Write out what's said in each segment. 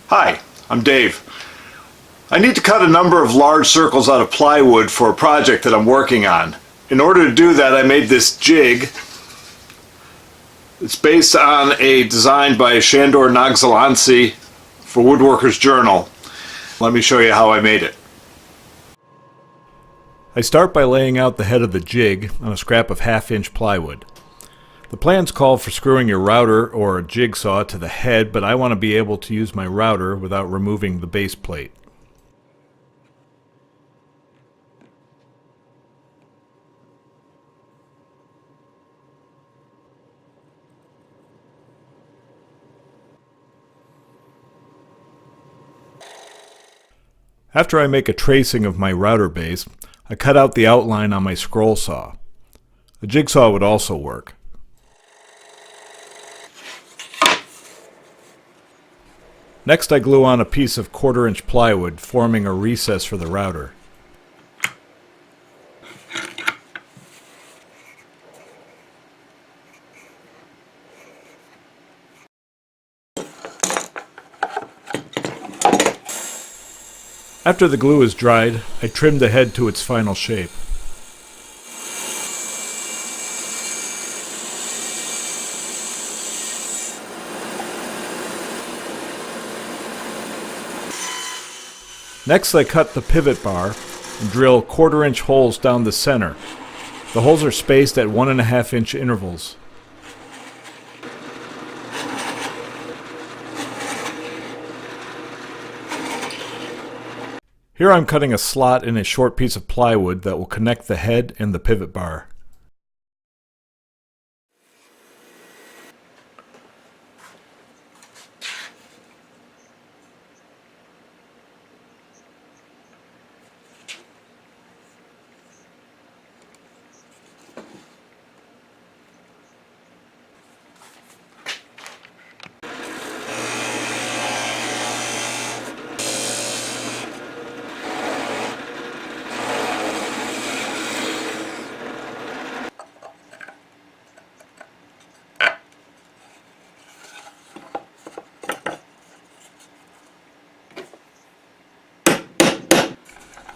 Hi, I'm Dave. I need to cut a number of large circles out of plywood for a project that I'm working on. In order to do that, I made this jig. It's based on a design by Sandor Nagszalanczy for Woodworkers Journal. Let me show you how I made it. I start by laying out the head of the jig on a scrap of 1/2-inch plywood. The plans call for screwing your router or a jigsaw to the head, but I want to be able to use my router without removing the base plate. After I make a tracing of my router base, I cut out the outline on my scroll saw. A jigsaw would also work. Next, I glue on a piece of 1/4-inch plywood, forming a recess for the router. After the glue is dried, I trim the head to its final shape. Next, I cut the pivot bar and drill 1/4-inch holes down the center. The holes are spaced at 1.5-inch intervals. Here I'm cutting a slot in a short piece of plywood that will connect the head and the pivot bar.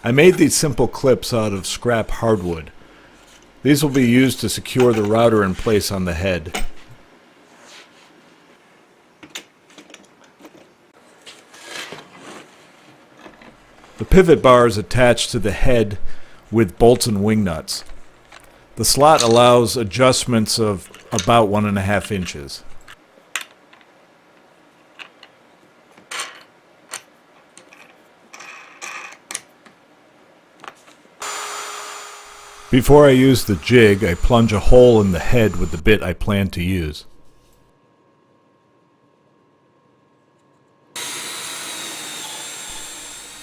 I made these simple clips out of scrap hardwood. These will be used to secure the router in place on the head. The pivot bar is attached to the head with bolts and wing nuts. The slot allows adjustments of about 1.5 inches. Before I use the jig, I plunge a hole in the head with the bit I plan to use.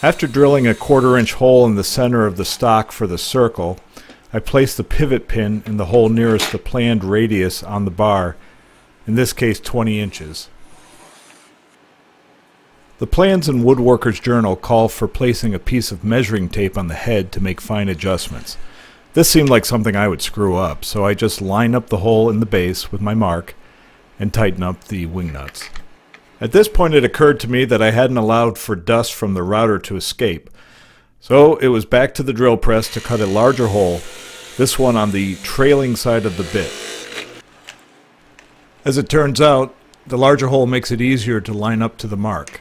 After drilling a 1/4-inch hole in the center of the stock for the circle, I place the pivot pin in the hole nearest the planned radius on the bar, in this case 20 inches. The plans in Woodworkers Journal call for placing a piece of measuring tape on the head to make fine adjustments. This seemed like something I would screw up, so I just line up the hole in the base with my mark and tighten up the wing nuts. At this point it occurred to me that I hadn't allowed for dust from the router to escape, so it was back to the drill press to cut a larger hole, this one on the trailing side of the bit. As it turns out, the larger hole makes it easier to line up to the mark.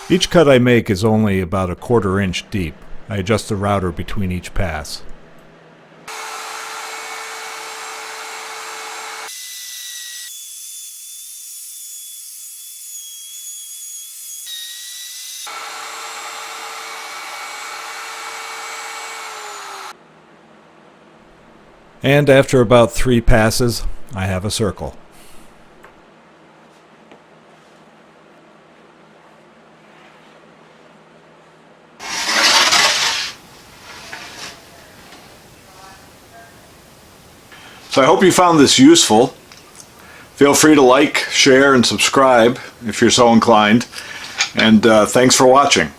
Each cut I make is only about a 1/4 inch deep. I adjust the router between each pass. And after about 3 passes, I have a circle. So I hope you found this useful. Feel free to like, share, and subscribe if you're so inclined. And thanks for watching.